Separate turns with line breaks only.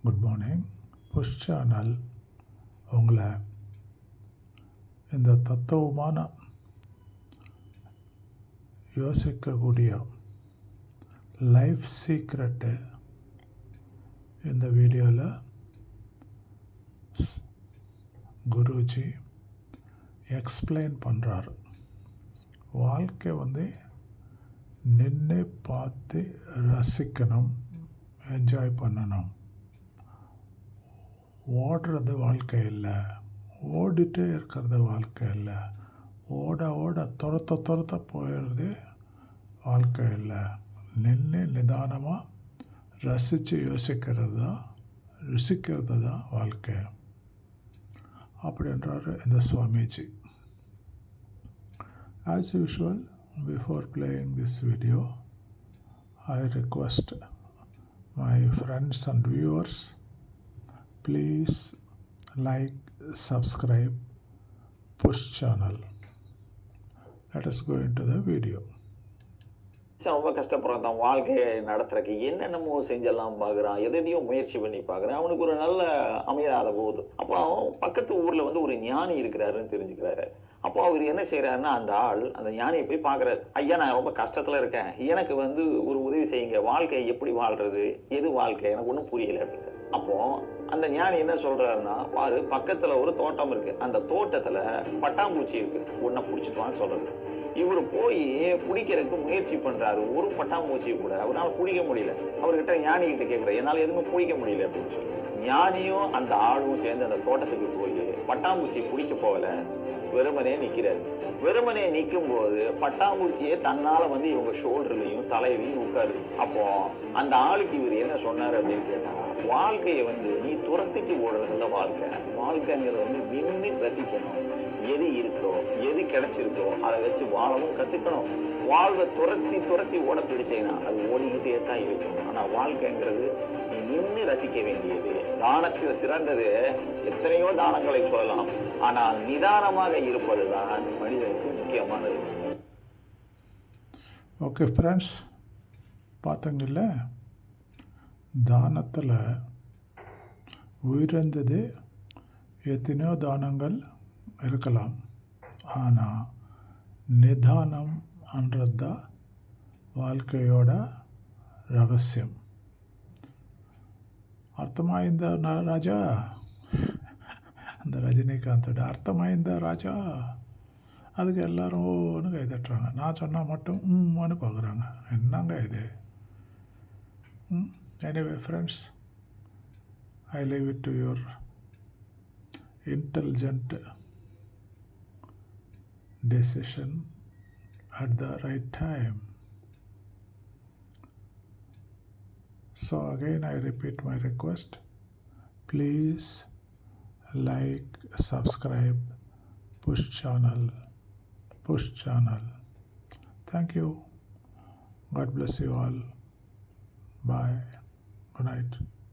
Good morning. Push channel உங்களை இந்த தத்துவமான யோசிக்கக்கூடிய லைஃப் சீக்ரெட்டு இந்த வீடியோவில் குருஜி எக்ஸ்பிளைன் பண்ணுறாரு. வாழ்க்கை நின்று பார்த்து ரசிக்கணும், என்ஜாய் பண்ணணும். ஓடுறது வாழ்க்கை இல்லை, ஓடிட்டே இருக்கிறது வாழ்க்கை இல்லை. ஓட துரத்த போயிடுறது வாழ்க்கை இல்லை. நின்று நிதானமாக ரசித்து ருசிக்கிறது தான் வாழ்க்கை அப்படின்றாரு இந்த Swamiji. As usual, before playing this video, I request my friends and viewers, please like, subscribe, push channel. Let us go into the video.
ரொம்ப கஷ்டப்படுறான். தான் வாழ்க்கையை நடத்துறதுக்கு என்னென்னமோ செஞ்செல்லாம் பார்க்குறான், எதையும் முயற்சி பண்ணி பார்க்குறான். அவனுக்கு ஒரு நல்ல அமையாத போகுது. அப்போ அவன் பக்கத்து ஊரில் ஒரு ஞானி இருக்கிறாருன்னு தெரிஞ்சுக்கிறாரு. அப்போ அவர் என்ன செய்கிறாருன்னா, அந்த ஞானியை போய் பார்க்குறாரு. ஐயா, நான் ரொம்ப கஷ்டத்தில் இருக்கேன், எனக்கு ஒரு உதவி செய்யுங்க, வாழ்க்கையை எப்படி வாழ்கிறது, எது வாழ்க்கை, எனக்கு ஒன்றும் புரியலை அப்படின்னு. அப்போது அந்த ஞானி என்ன சொல்கிறாருன்னா, பாரு, பக்கத்தில் ஒரு தோட்டம் இருக்குது, அந்த தோட்டத்தில் பட்டாம்பூச்சி இருக்குது, ஒன்றை பிடிச்சிட்டு வான்னு சொல்கிறது. இவர் போய் பிடிக்கிறதுக்கு முயற்சி பண்ணுறாரு. ஒரு பட்டாம்பூச்சியை கூட அவரால் பிடிக்க முடியல. அவர்கிட்ட ஞானிகிட்ட கேட்குறாரு, என்னால் எதுவுமே பிடிக்க முடியல அப்படின்னு சொல்லி. ஞானியும் அந்த ஆளும் சேர்ந்து அந்த தோட்டத்துக்கு போய் பட்டாம்பூச்சி பிடிக்க போகல, வெறுமனே நிற்கிறாரு. வெறுமனே நிற்கும் போது பட்டாம்பூச்சியே தன்னால இவங்க ஷோல்டர்லையும் தலையிலையும் உட்காரு. அப்போ அந்த ஆளுக்கு இவர் என்ன சொன்னார் அப்படின்னு கேட்டா, வாழ்க்கையை நீ துரத்திட்டு ஓடுறதுல வாழ்க்கைங்கிறது நின்று ரசிக்கணும். எது இருக்கோ, எது கிடைச்சிருக்கோ அதை வச்சு வாழவும் கத்துக்கணும். வாழ்வை துரத்தி ஓட பிடிச்சேன்னா அது ஓடிக்கிட்டே தான் இருக்கும். ஆனா வாழ்க்கைங்கிறது நீ நின்று ரசிக்க வேண்டியது. தானத்தில் சிறந்தது எத்தனையோ தானங்களை சொல்லலாம், ஆனால் நிதானமாக இருப்பதுதான் மனிதனுக்கு முக்கியமானது.
ஓகே ஃப்ரெண்ட்ஸ், பார்த்தங்கில்ல, தானத்தில் உயர்ந்தது எத்தனையோ தானங்கள் இருக்கலாம், ஆனால் நிதானம் என்றதுதான் வாழ்க்கையோட ரகசியம். அர்த்தமாயிருந்த ராஜா, அந்த ரஜினிகாந்தோட அர்த்தமாயிருந்த ராஜா, அதுக்கு எல்லாரும் ஒன்று கை தட்டுறாங்க. நான் சொன்னால் மட்டும் ஒன்று பார்க்குறாங்க. என்னங்க இது? Anyway friends, I leave it to your intelligent decision at the right time. So again I repeat my request, please like, subscribe, push channel. Thank you. God bless you all. Bye. Good night.